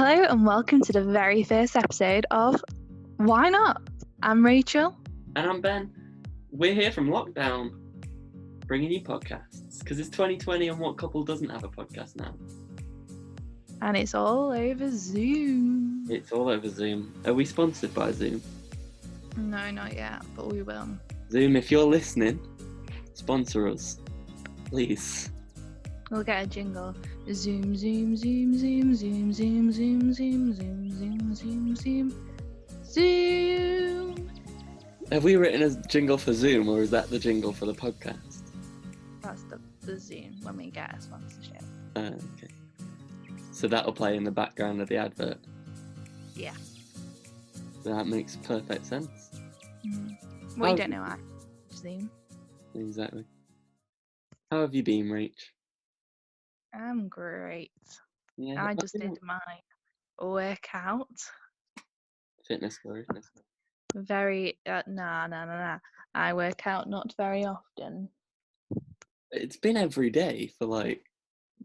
Hello and welcome to the very first episode of Why Not? I'm Rachel. And I'm Ben. We're here from lockdown, bringing you podcasts, because it's 2020 and what couple doesn't have a podcast now? And it's all over Zoom. It's all over Zoom. Are we sponsored by Zoom? No, not yet, but we will. Zoom, if you're listening, sponsor us, please. We'll get a jingle. Zoom, zoom, zoom, zoom, zoom, zoom, zoom, zoom, zoom, zoom, zoom, zoom, zoom. Have we written a jingle for Zoom, or is that the jingle for the podcast? That's the Zoom when we get a sponsorship. Okay. So that'll play in the background of the advert. Yeah. That makes perfect sense. Well, you don't know, Zoom. Exactly. How have you been, Rach? I'm great. Yeah, I just did my workout. Fitness story. Very, nah. I work out not very often. It's been every day for like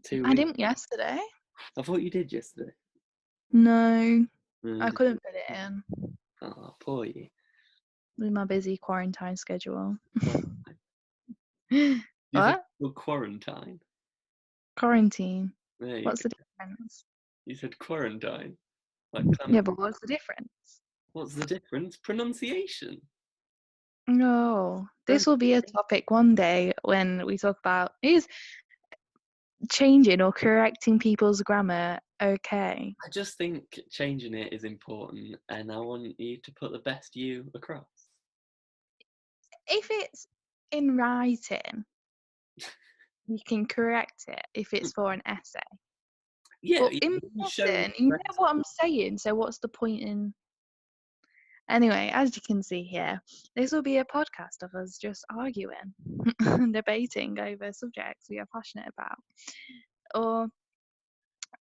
2 weeks. I didn't yesterday. I thought you did yesterday. No, No, I couldn't fit it in Oh, poor you. with my busy quarantine schedule. You What? said quarantine. Quarantine. There you What's go. the difference? You said quarantine. Like Yeah, but what's the difference? What's the difference? Pronunciation. No, this will be a topic one day when we talk about is changing or correcting people's grammar okay? I just think changing it is important, and I want you to put the best you across. If it's in writing, you can correct it if it's for an essay. Yeah, But in person, you know what I'm saying, so what's the point in... Anyway, as you can see here, this will be a podcast of us just arguing, debating over subjects we are passionate about. Or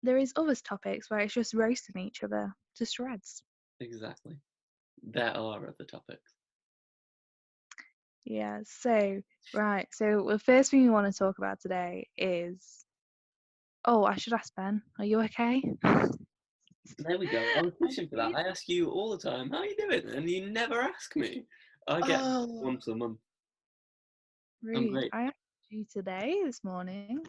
there is other topics where it's just roasting each other to shreds. Exactly. There are other topics. Yeah, so, right, so the first thing we want to talk about today is... Oh, I should ask Ben, are you okay? There we go. I was pushing for that. I ask you all the time, how are you doing? And you never ask me. I get once a month. Rude. I asked you today, this morning.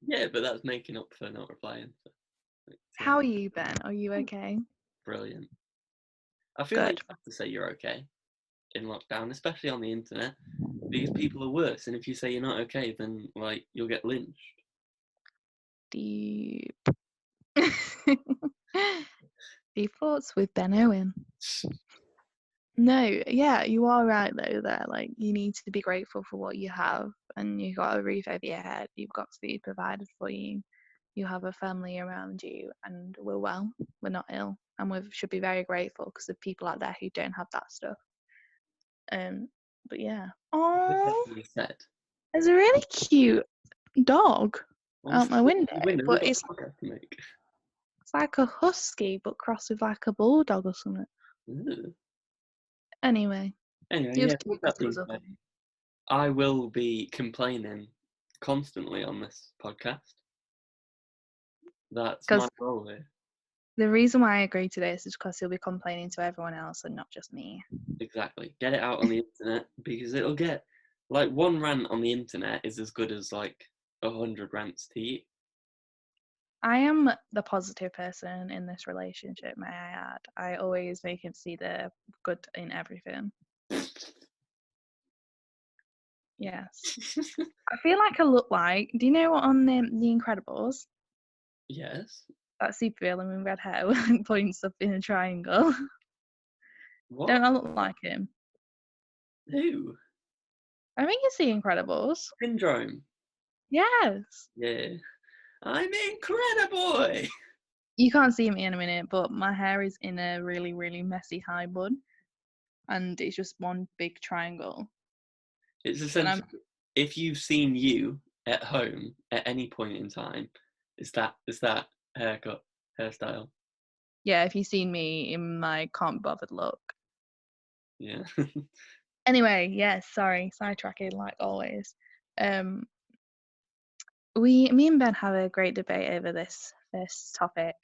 Yeah, but that's making up for not replying. So How are you, Ben? Are you okay? Brilliant. I feel like you have to say you're okay in lockdown, especially on the internet, because people are worse. And if you say you're not okay, then like you'll get lynched. Deep. Deep thoughts with Ben Owen. No, yeah, you are right though that like you need to be grateful for what you have, and you've got a roof over your head, you've got food provided for you, you have a family around you, and we're well, we're not ill, and we should be very grateful because of people out there who don't have that stuff. But yeah. Oh, there's a really cute dog out my window, but it's like a husky but crossed with like a bulldog or something. Ooh. Anyway, yeah, I will be complaining constantly on this podcast. That's my role here. The reason why I agreed to this is because he'll be complaining to everyone else and not just me. Exactly. Get it out on the internet, because it'll get like one rant on the internet is as good as like 100 rants to you. I am the positive person in this relationship, may I add. I always make him see the good in everything. Yes. I feel like I look like... Do you know what on The Incredibles? Yes. That supervillain with red hair points up in a triangle. What? Don't I look like him? Who? I think it's The Incredibles. Syndrome. Yes. Yeah. I'm incredible. You can't see me in a minute, but my hair is in a really, really messy high bun, and it's just one big triangle. It's essentially, if you've seen you at home at any point in time, it's that hairstyle. Yeah, if you've seen me in my can't be bothered look. Yeah. Anyway, yes, sorry, sidetracking like always. Me and Ben have a great debate over this this topic.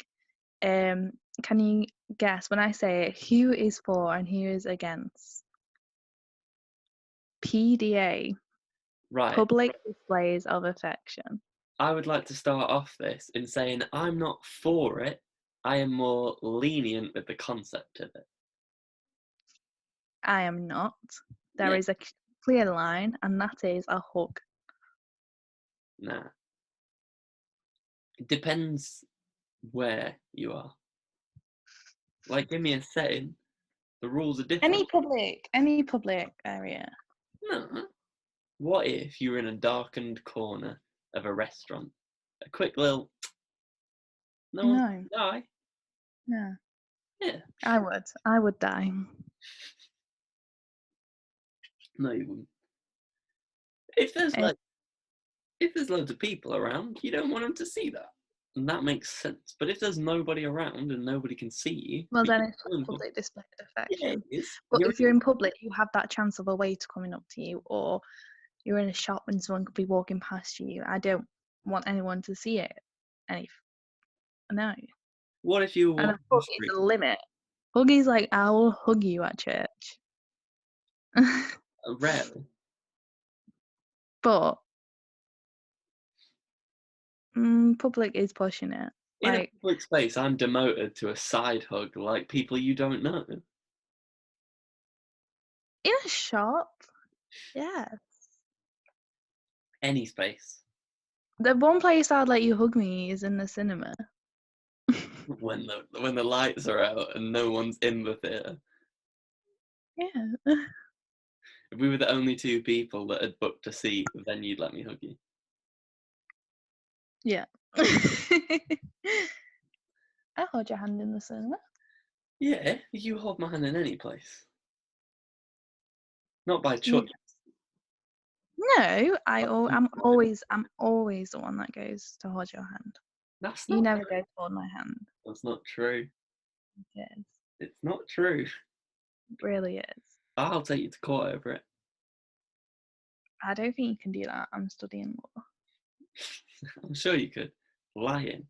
Can you guess when I say it, who is for and who is against PDA, Right. public displays of affection? I would like to start off this in saying I'm not for it. I am more lenient with the concept of it. I am not. There Yeah. is a clear line, and that is a hug. Nah. It depends where you are. Like, give me a setting. The rules are different. Any public area. No. What if you were in a darkened corner of a restaurant? A quick little. No one's No, gonna die. no. Yeah. I would die. No, you wouldn't. If there's Eh, like, if there's loads of people around, you don't want them to see that, and that makes sense. But if there's nobody around and nobody can see you, Well, but then you're it's still in public display of yeah, it affection. is. But You're if you're in public, you have that chance of a waiter coming up to you, or you're in a shop and someone could be walking past you. I don't want anyone to see it. No. What if you were And a walking the hug is street? a limit. Huggy's like, I will hug you at church. Rarely. But public is pushing it. In a Like, public space, I'm demoted to a side hug like people you don't know. in a shop, yeah. Any space. The one place I'd let you hug me is in the cinema. When the lights are out and no one's in the theatre. Yeah. If we were the only two people that had booked a seat, then you'd let me hug you. Yeah. I hold your hand in the cinema. Yeah, you hold my hand in any place. Not by You choice. No, By I'm always the one that goes to hold your hand. That's You not never true. go to hold my hand. That's not true. It is. It's not true. It really is. I'll take you to court over it. I don't think you can do that. I'm studying law. I'm sure you could. Lying.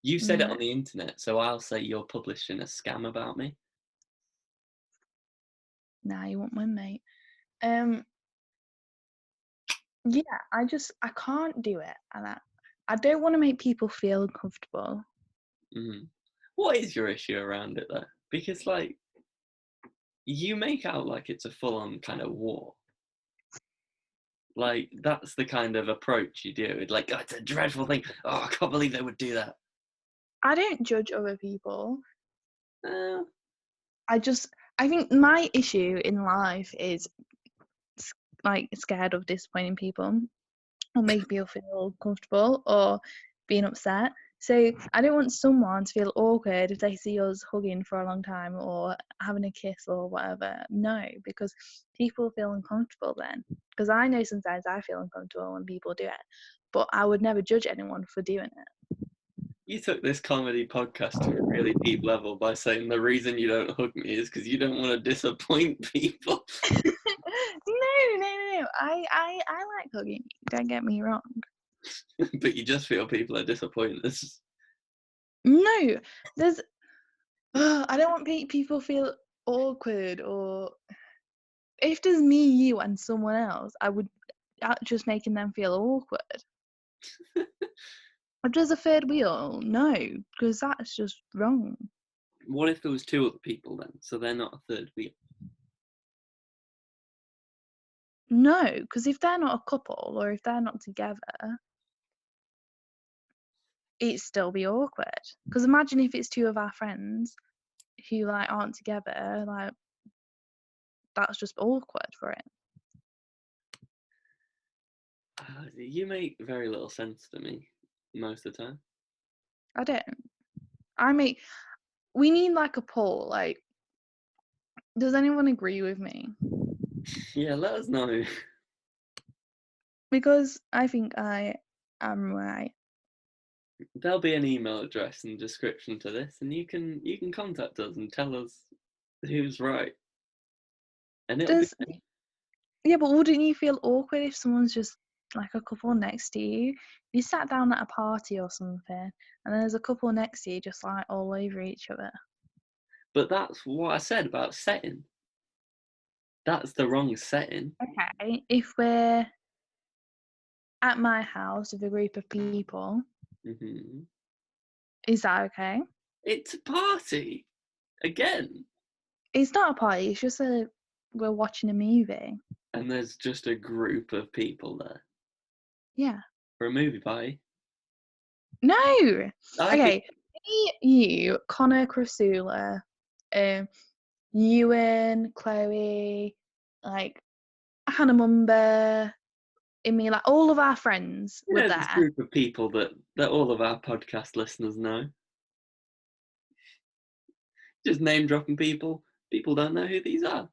You said it No, on the internet, so I'll say you're publishing a scam about me. nah, you won't win, mate. Yeah, I can't do it, and I don't want to make people feel uncomfortable. What is your issue around it though? Because like you make out like it's a full-on kind of war. Like that's the kind of approach you do. It's like, oh, it's a dreadful thing. Oh, I can't believe they would do that. I don't judge other people. Uh, I think my issue in life is like scared of disappointing people or making people feel comfortable or being upset. So I don't want someone to feel awkward if they see us hugging for a long time or having a kiss or whatever. No, because people feel uncomfortable then. Because I know sometimes I feel uncomfortable when people do it, but I would never judge anyone for doing it. you took this comedy podcast to a really deep level by saying the reason you don't hug me is because you don't want to disappoint people. No. I like hugging you. Don't get me wrong. But you just feel people are disappointed. No, there's. I don't want people feel awkward or if there's me, you, and someone else, I would just making them feel awkward. If there's a third wheel, no, because that's just wrong. What if there was two other people then? So they're not a third wheel. No, because if they're not a couple or if they're not together, it'd still be awkward. Because imagine if it's two of our friends who like aren't together, like that's just awkward for it. You make very little sense to me most of the time. I don't. I mean, we need like a poll. Like, does anyone agree with me? Yeah, let us know. Because I think I am right. There'll be an email address in the description to this, and you can contact us and tell us who's right. And it'll be Does Yeah, but wouldn't you feel awkward if someone's just like a couple next to you. You sat down at a party or something, and there's a couple next to you just like all over each other. But that's what I said about setting. That's the wrong setting. Okay, if we're at my house with a group of people, Hmm. is that okay? It's a party again, It's not a party. It's just we're watching a movie. and there's just a group of people there Yeah. for a movie party. No. I think Okay. Me, you, Connor, Crasula, Ewan, Chloe, like Hannah Mumber, me, like all of our friends you were know this there. group of people that all of our podcast listeners know. Just name dropping people. People don't know who these are.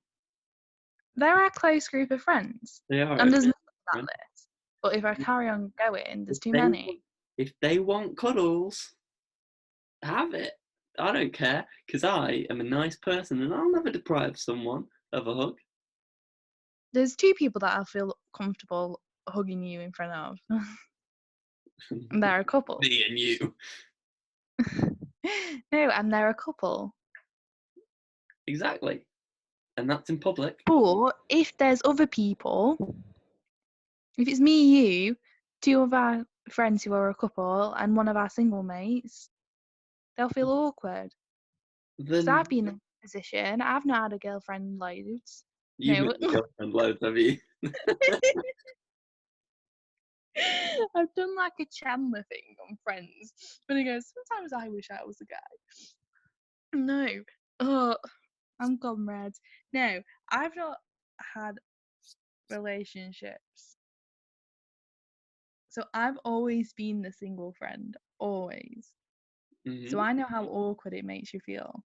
They're our close group of friends. They are And there's okay. none on that list. But if I carry on going, there's If too they many. want, if they want cuddles, have it. I don't care, because I am a nice person and I'll never deprive someone of a hug. There's two people that I feel comfortable hugging you in front of. And they're a couple. Me and you. No, and they're a couple. Exactly. And that's in public. But if there's other people, if it's me, you, two of our friends who are a couple, and one of our single mates, they'll feel awkward. Because Then I've been in a position, I've not had a girlfriend loads. you've No, met your girlfriend loads, have you? I've done like a Chandler thing on Friends. When he goes, sometimes I wish I was a guy. No. Oh, I'm gone red. No, I've not had relationships. So I've always been the single friend. Always. So Hmm. I know how awkward it makes you feel.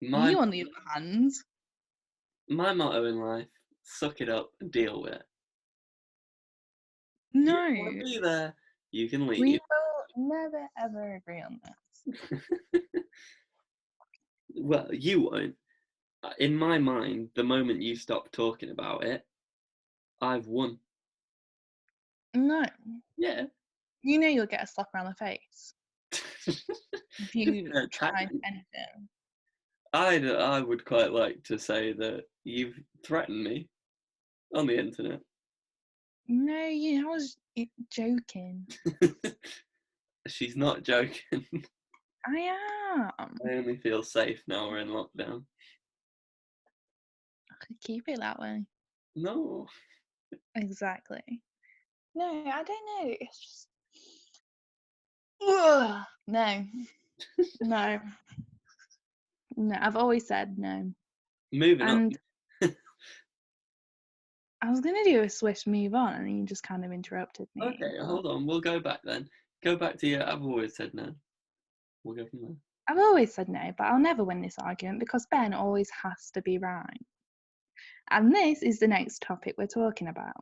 My You, on the other hand, my motto in life: suck it up and deal with it. You no. don't want to be there, you can We leave. will never ever agree on this. Well, you won't. In my mind, the moment you stop talking about it, I've won. No. Yeah. You know you'll get a slap around the face if Just you gonna attack try me. anything. I would quite like to say that you've threatened me on the internet. No, I was joking. She's not joking. I am. I only feel safe now we're in lockdown. I could keep it that way. No. Exactly. No, I don't know. It's just. Ugh. No. No. No. I've always said no. Moving on. And I was going to do a swift move on, and you just kind of interrupted me. Okay, But hold on. We'll go back then. Go back to your I've always said no. We'll go from there. I've always said no, but I'll never win this argument because Ben always has to be right. And this is the next topic we're talking about.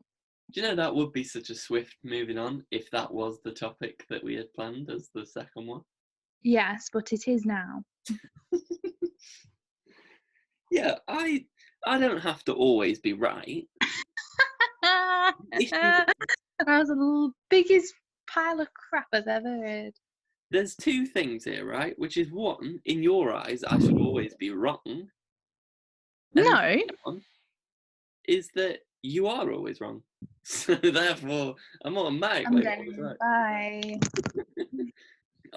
Do you know that would be such a swift moving on if that was the topic that we had planned as the second one? Yes, but it is now. Yeah, I don't have to always be right. Issue That was the biggest pile of crap I've ever heard. There's two things here, right? Which is one, in your eyes, I should always be wrong, and the No, second one is that you are always wrong. So therefore, I'm I'm automatically always going. right. Bye.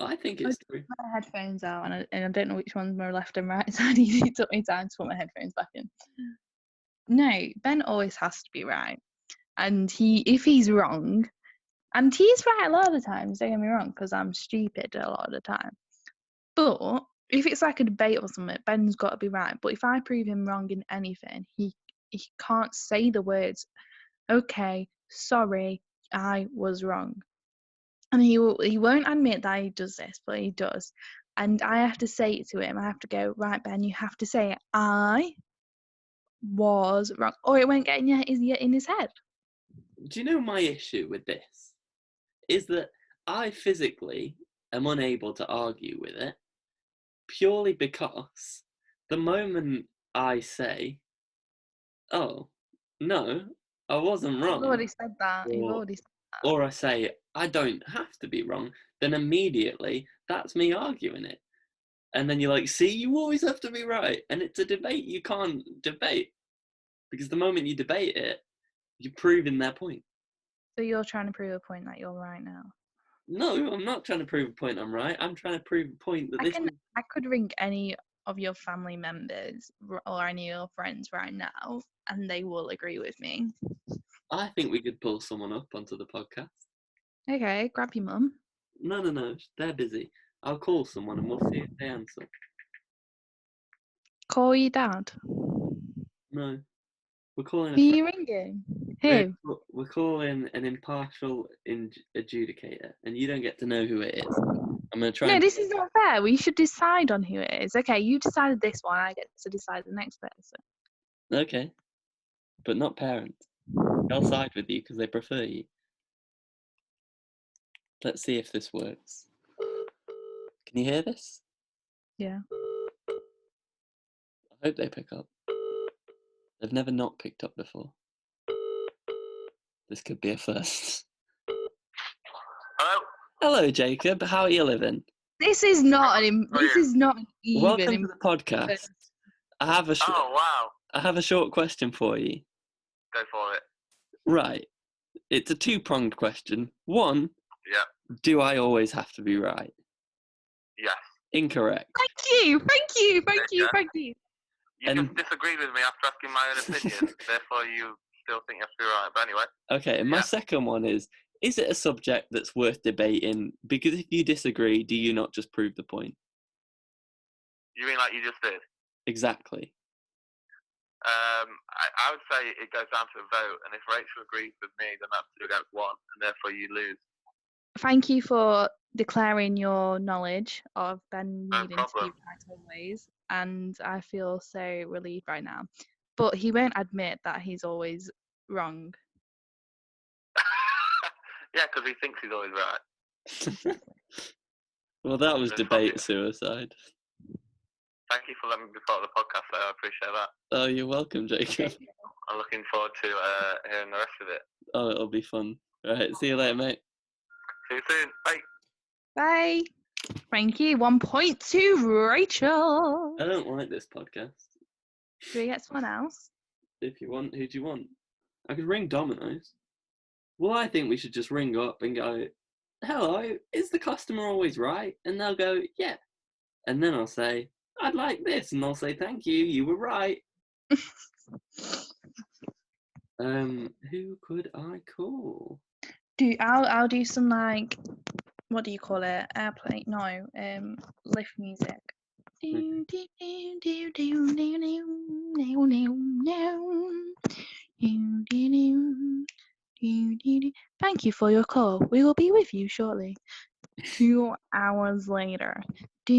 I think I it's took true. my headphones out and I don't know which one's my left and right, so it took me time to put my headphones back in. No, Ben always has to be right. And if he's wrong, and he's right a lot of the times, don't get me wrong, because I'm stupid a lot of the time. But if it's like a debate or something, Ben's got to be right. But if I prove him wrong in anything, he can't say the words, okay, sorry, I was wrong. And he won't admit that he does this, but he does. And I have to say it to him. I have to go, right, Ben, you have to say I was wrong. Or it won't get in his head. Do you know my issue with this? Is that I physically am unable to argue with it purely because the moment I say, oh, no, I wasn't You've wrong, already said that. You've or already said that. or I say I don't have to be wrong, then immediately that's me arguing it. And then you're like, see, you always have to be right. And it's a debate you can't debate. Because the moment you debate it, you're proving their point. So you're trying to prove a point that you're right now. No, I'm not trying to prove a point I'm right. I'm trying to prove a point that I could ring any of your family members or any of your friends right now, and they will agree with me. I think we could pull someone up onto the podcast. Okay, grab your mum. No, they're busy. I'll call someone and we'll see if they answer. Call your dad. No, we're calling Who are you ringing? Who? We're calling an impartial adjudicator, and you don't get to know who it is. I'm gonna try. No, this is not fair. We should decide on who it is. Okay, you decided this one. I get to decide the next person. Okay, but not parents. They'll side with you because they prefer you. Let's see if this works. Can you hear this? Yeah. I hope they pick up. They've never not picked up before. This could be a first. Hello? Hello, Jacob. How are you living? This is not an even. Welcome to the podcast. I have a Oh, wow. I have a short question for you. Go for it. Right. It's a two-pronged question. One, Yeah. do I always have to be right? Yes. Incorrect. Thank you. You just disagreed with me after asking my own opinion. Therefore, you still think you have to be right. But anyway. Okay, and my second one is it a subject that's worth debating? Because if you disagree, do you not just prove the point? You mean like you just did? Exactly. I would say it goes down to a vote, and if Rachel agrees with me, then that's 2 against 1, and therefore you lose. Thank you for declaring your knowledge of Ben No needing to be problem. right always, and I feel so relieved right now. But he won't admit that he's always wrong. Yeah, because he thinks he's always right. Well, that was It's debate probably- suicide. Thank you for letting me be part of the podcast, though. I appreciate that. Oh, you're welcome, Jacob. I'm looking forward to hearing the rest of it. Oh, it'll be fun. Right, see you later, mate. See you soon. Bye. Bye. Thank you. 1 point to Rachel. I don't like this podcast. Do we get someone else? If you want, who do you want? I could ring Domino's. Well, I think we should just ring up and go, hello, is the customer always right? And they'll go, yeah. And then I'll say, I'd like this. And they'll say, thank you, you were right. Who could I call? I'll do some like, what do you call it? Airplane? No, lift music. Thank you for your call. We will be with you shortly. 2 hours later. Go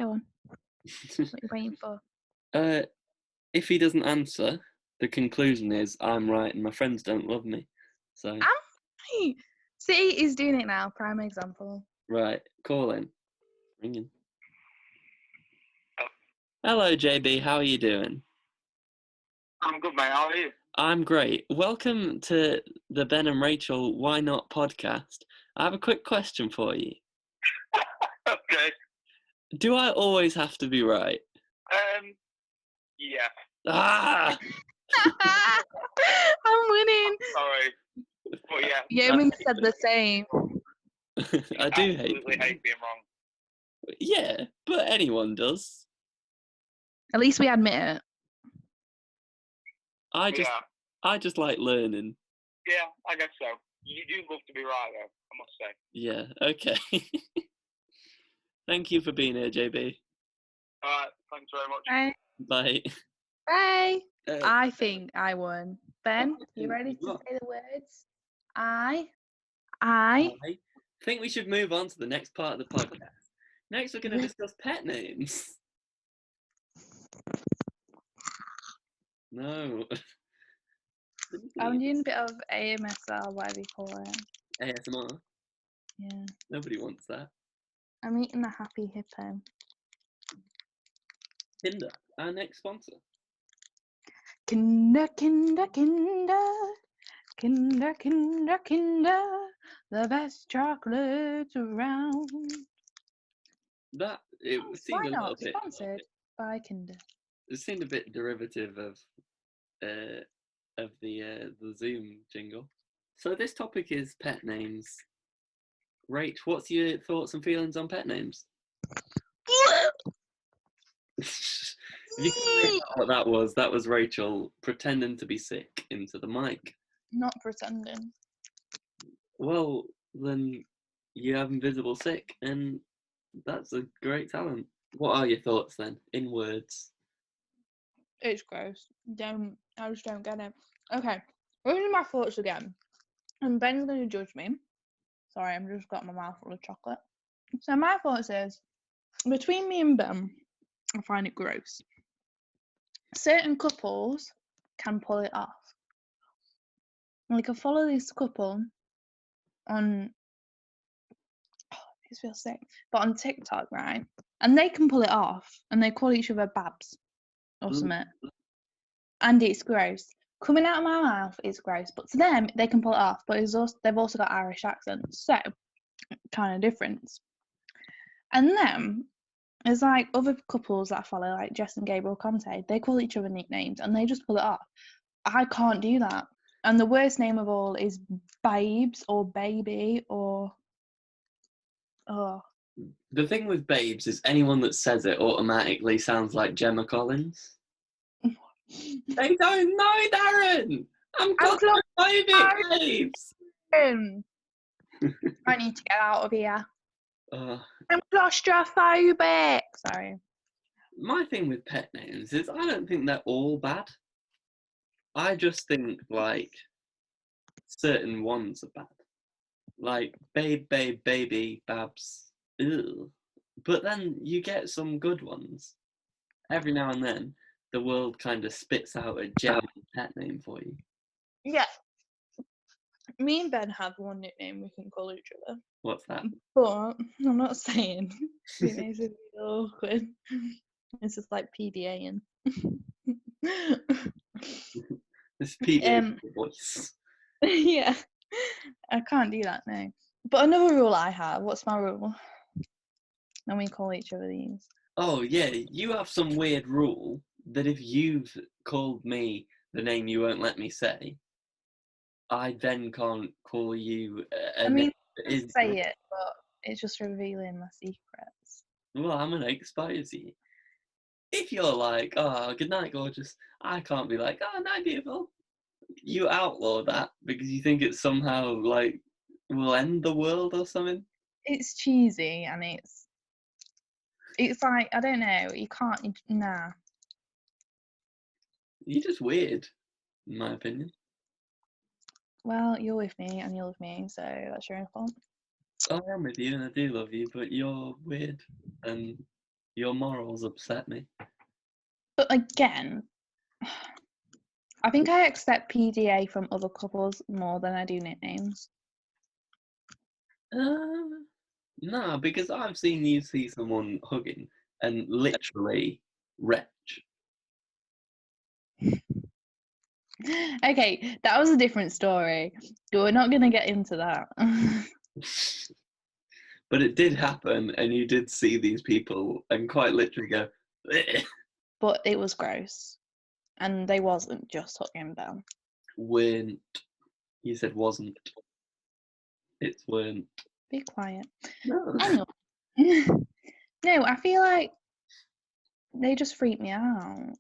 on. What are you waiting for? If he doesn't answer, the conclusion is I'm right and my friends don't love me. So I'm right. See, he's doing it now. Prime example. right, call in. Ringing. Hello, JB. How are you doing? I'm good, mate. How are you? I'm great. Welcome to the Ben and Rachael Why Not podcast. I have a quick question for you. Okay. Do I always have to be right? Yeah. Ah! I'm winning. Sorry. But yeah. Yeoman said the same. I do absolutely hate being wrong. Yeah, but anyone does. At least we admit it. I just like learning. Yeah, I guess so. You do love to be right, though, I must say. Yeah, okay. Thank you for being here, JB. Alright, thanks very much. Bye. Bye. Bye. I think I won. Ben, you ready you to won. say the words? I think we should move on to the next part of the podcast. Next, we're going to discuss pet names. No. I'm doing a bit of AMSR, whatever you call it. ASMR. Yeah. Nobody wants that. I'm eating a happy hippo. Tinder, our next sponsor. Kinder, kinder, kinder, kinder, kinder, kinder, the best chocolates around. It Why seemed a little not? bit. Sponsored by Kinder. It seemed a bit derivative of the Zoom jingle. So this topic is pet names. Rach, what's your thoughts and feelings on pet names? If you can make out what that was Rachel pretending to be sick into the mic. Not pretending. Well, then you have invisible sick, and that's a great talent. What are your thoughts then, in words? It's gross. I just don't get it. Okay, what are my thoughts again? And Ben's gonna judge me. Sorry, I've just got my mouth full of chocolate. So my thoughts is, between me and Ben, I find it gross. Certain couples can pull it off. Like, I follow this couple on, this feels sick, but on TikTok, right? And they can pull it off, and they call each other Babs or something. And it's gross. Coming out of my mouth is gross, but to them, they can pull it off. But they've also got Irish accents, so kind of difference. And then there's like other couples that I follow, like Jess and Gabriel Conte. They call each other nicknames, and they just pull it off. I can't do that. And the worst name of all is Babes or Baby or The thing with Babes is anyone that says it automatically sounds like Gemma Collins. They don't know, Darren! I'm claustrophobic, Babes! I need to get out of here. Uh, I'm claustrophobic. Sorry. My thing with pet names is I don't think they're all bad. I just think, like, certain ones are bad. Like, babe, baby, Babs. Ew. But then you get some good ones. Every now and then, the world kind of spits out a genuine pet name for you. Yeah. Me and Ben have one nickname we can call each other. What's that? But I'm not saying. It makes it feel awkward. It's just like PDA and This PDA voice. yeah. I can't do that now. But another rule I have, what's my rule? And we call each other these. Oh, yeah, you have some weird rule that if you've called me the name you won't let me say, I then can't call you a name that is... say it, but it's just revealing my secrets. Well, I'm going to expose you. If you're like, oh, good night, gorgeous, I can't be like, oh, night, beautiful. You outlaw that because you think it somehow, like, will end the world or something. It's cheesy and it's like, I don't know, you can't, nah. You're just weird, in my opinion. Well, you're with me and you're with me, so that's your own fault. I am with you and I do love you, but you're weird and your morals upset me. But again, I think I accept PDA from other couples more than I do nicknames. Nah, because I've seen you see someone hugging and literally retch. Okay, that was a different story. We're not going to get into that. But it did happen, and you did see these people and quite literally go, bleh. But it was gross. And they wasn't just hugging down. Weren't. You said wasn't. It's weren't. Be quiet. No. Anyway. No, I feel like they just freak me out.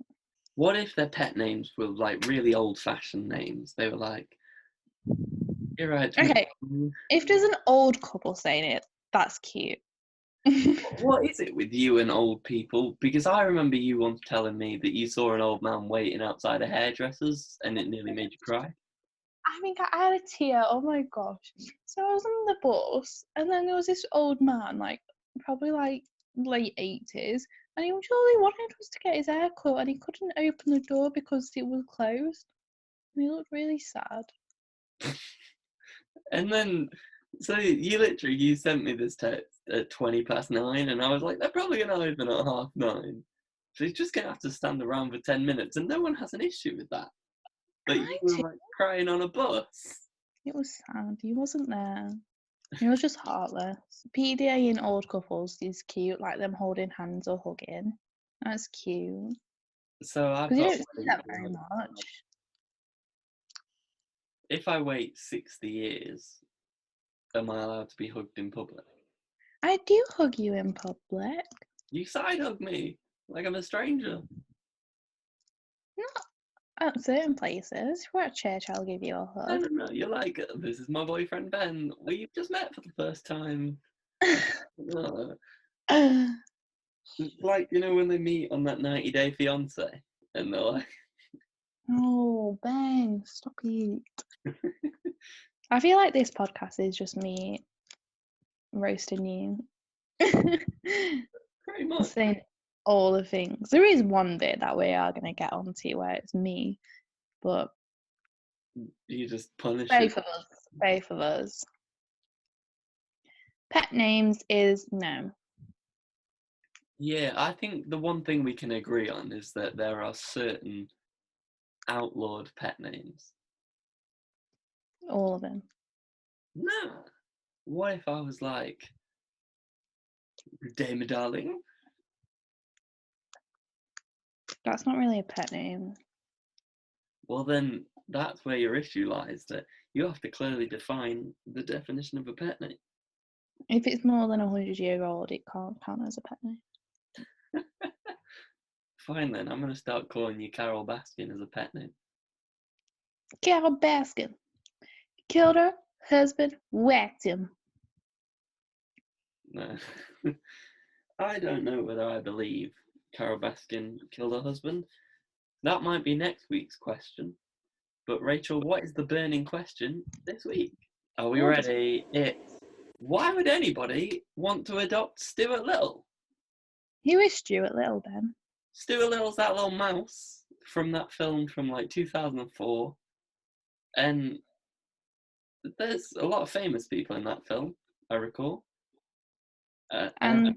What if their pet names were like really old-fashioned names? They were like, you're right. Okay, if there's an old couple saying it, that's cute. What is it with you and old people? Because I remember you once telling me that you saw an old man waiting outside a hairdresser's and it nearly made you cry. I think I had a tear. Oh my gosh. So I was on the bus and then there was this old man, like probably like late 80s, and he really wanted us to get his hair cut and he couldn't open the door because it was closed. And he looked really sad. And then, so you sent me this text at 9:20 and I was like, they're probably going to open at 9:30. So he's just going to have to stand around for 10 minutes, and no one has an issue with that. But you were like crying on a bus. It was sad. He wasn't there. He was just heartless. PDA in old couples is cute, like them holding hands or hugging. That's cute. So I've Because you got. don't see that very much. If I wait 60 years, am I allowed to be hugged in public? I do hug you in public. You side hug me like I'm a stranger. Not at certain places. If we're at church, I'll give you a hug. No. You're like, this is my boyfriend Ben. We've just met for the first time. Like, you know, when they meet on that 90-day fiance, and they're like, Oh, Ben, stop it. I feel like this podcast is just me roasting you. pretty much. Saying all the things. There is one bit that we are going to get onto where it's me, but You just punish both it. of us. Both of us. Pet names is no. Yeah, I think the one thing we can agree on is that there are certain outlawed pet names. All of them. Nah. What if I was like, Day, my darling? That's not really a pet name. Well, then that's where your issue lies, that you have to clearly define the definition of a pet name. If it's more than 100-year-old, it can't count as a pet name. Fine then, I'm going to start calling you Carol Baskin as a pet name. Carol Baskin. Killed her husband, whacked him. No. I don't know whether I believe Carol Baskin killed her husband. That might be next week's question. But Rachel, what is the burning question this week? Are we ready? It's, why would anybody want to adopt Stuart Little? Who is Stuart Little, Ben? Stuart Little's that little mouse from that film from like 2004. And there's a lot of famous people in that film, I recall. And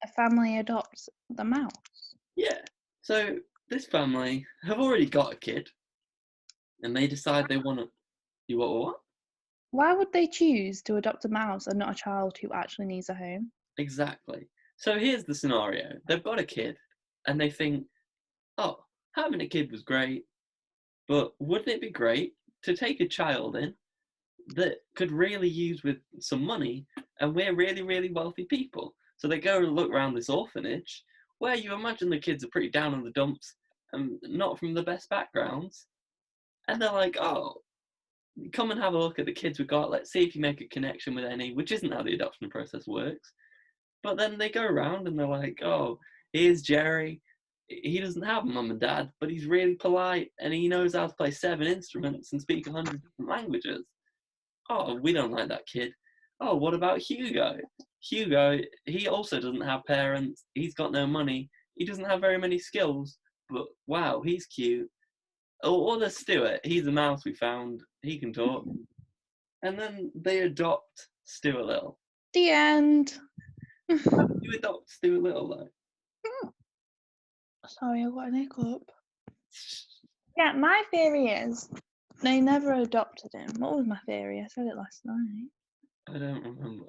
a family adopts the mouse. Yeah. So this family have already got a kid, and they decide they want to. You what? Why would they choose to adopt a mouse and not a child who actually needs a home? Exactly. So here's the scenario. They've got a kid, and they think, oh, having a kid was great, but wouldn't it be great to take a child in that could really use with some money, and we're really, really wealthy people? So they go and look around this orphanage, where you imagine the kids are pretty down in the dumps and not from the best backgrounds. And they're like, oh, come and have a look at the kids we've got. Let's see if you make a connection with any, which isn't how the adoption process works. But then they go around and they're like, oh, here's Jerry. He doesn't have a mum and dad, but he's really polite and he knows how to play 7 instruments and speak 100 different languages. Oh, we don't like that kid. Oh, what about Hugo? Hugo, he also doesn't have parents. He's got no money. He doesn't have very many skills, but wow, he's cute. Or there's Stuart. He's a mouse we found. He can talk. And then they adopt Stuart Little. The end. How did you adopt Stuart Little, though? Sorry, I got an hiccup. Yeah, my theory is they never adopted him. What was my theory? I said it last night. I don't remember.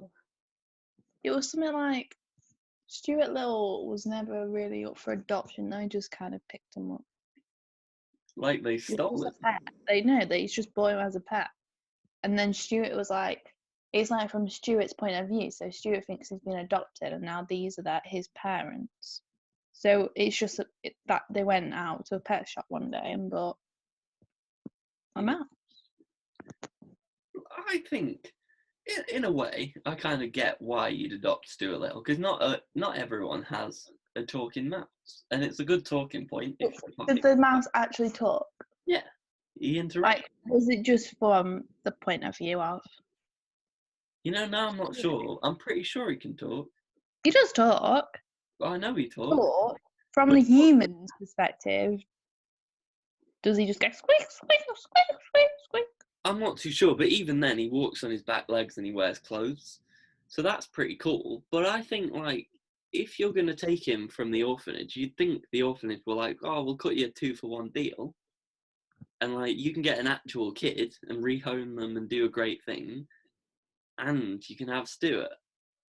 It was something like Stuart Little was never really up for adoption. They just kind of picked him up. Like they stole it. They just bought him as a pet. And then Stuart was like, it's like from Stuart's point of view. So Stuart thinks he's been adopted, and now these are his parents. So it's just that they went out to a pet shop one day and bought a mouse. I think, in a way, I kind of get why you'd adopt Stuart Little, because not everyone has a talking mouse, and it's a good talking point. Did the mouse actually talk? Yeah, he interacts. Like, was it just from the point of view of? Now I'm not sure. I'm pretty sure he can talk. He does talk. Well, I know he talks. But from the human's perspective, does he just go squeak, squeak, squeak, squeak, squeak? I'm not too sure, but even then, he walks on his back legs and he wears clothes, so that's pretty cool. But I think, like, if you're going to take him from the orphanage, you'd think the orphanage were like, oh, we'll cut you a 2-for-1 deal. And, like, you can get an actual kid and rehome them and do a great thing. And you can have Stuart,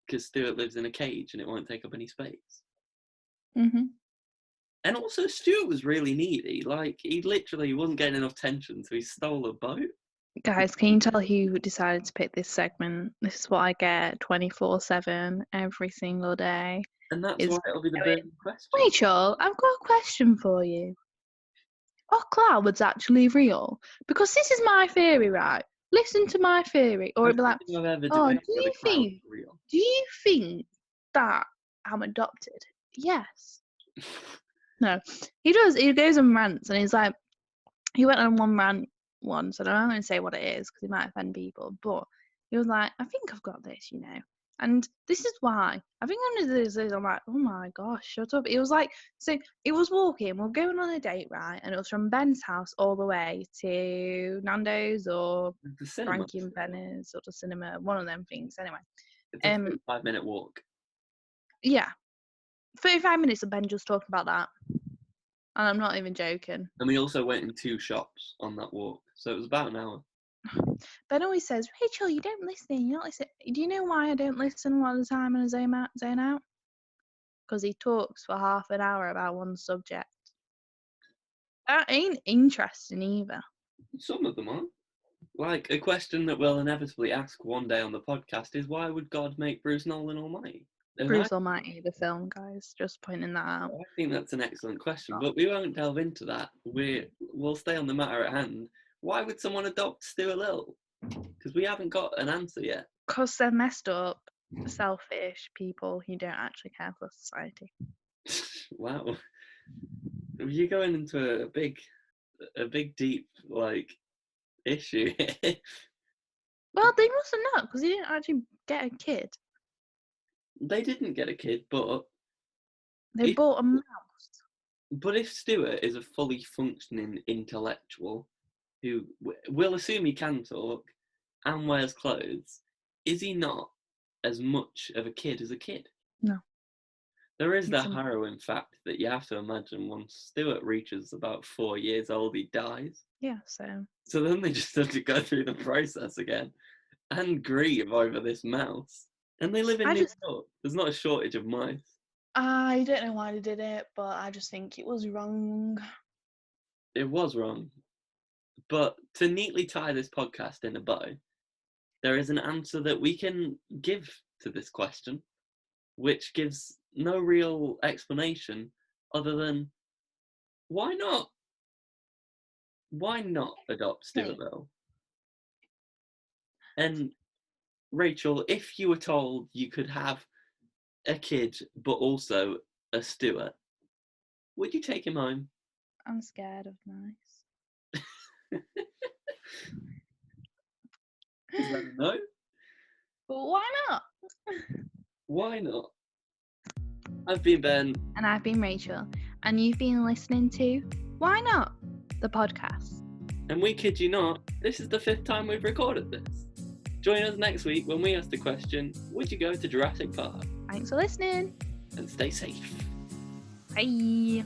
because Stuart lives in a cage and it won't take up any space. Mm-hmm. And also, Stuart was really needy. Like, he literally wasn't getting enough attention, so he stole a boat. Guys, can you tell who decided to pick this segment? This is what I get 24/7 every single day. And that's Is why it'll be the burning question. Rachel, I've got a question for you. Are clouds actually real? Because this is my theory, right? Listen to my theory. Or it'd be like, oh, do you think that I'm adopted? Yes. No. He does. He goes on rants and he's like, he went on one rant once, and I'm not going to say what it is because it might offend people, but he was like, I think I've got this, you know. And this is why. I think under this, I'm like, oh my gosh, shut up. It was like, so it was walking, we're going on a date, right? And it was from Ben's house all the way to Nando's or Frankie and Ben's or the cinema, one of them things. Anyway. It's a 5-minute walk. Yeah. 35 minutes of Ben just talking about that. And I'm not even joking. And we also went in 2 shops on that walk. So it was about an hour. Ben always says, Rachel, you don't listen. You're not listening. Do you know why I don't listen a lot of the time and I zone out? Because he talks for half an hour about one subject. That ain't interesting either. Some of them aren't. Like, a question that we'll inevitably ask one day on the podcast is, why would God make Bruce Nolan almighty? Bruce Almighty, the film, guys. Just pointing that out. I think that's an excellent question, but we won't delve into that. We'll stay on the matter at hand. Why would someone adopt Stuart Little? Because we haven't got an answer yet. Because they're messed up, selfish people who don't actually care for society. Wow. You're going into a big deep, like, issue here. Well, they must have not, because he didn't actually get a kid. They didn't get a kid, but... They bought a mouse. But if Stuart is a fully functioning intellectual, who we'll assume he can talk and wears clothes, is he not as much of a kid as a kid? No. There is the harrowing fact that you have to imagine once Stuart reaches about 4 years old, he dies. Yeah, so... So then they just have to go through the process again and grieve over this mouse. And they live in New York. There's not a shortage of mice. I don't know why they did it, but I just think it was wrong. It was wrong. But to neatly tie this podcast in a bow, there is an answer that we can give to this question, which gives no real explanation other than, why not? Why not adopt Stuart Little? And Rachel, if you were told you could have a kid but also a Stuart, would you take him home? I'm scared of mice. Is that a no? But why not? Why not? I've been Ben. And I've been Rachel. And you've been listening to Why Not? The podcast. And we kid you not, this is the 5th time we've recorded this. Join us next week when we ask the question, would you go to Jurassic Park? Thanks for listening. And stay safe. Bye.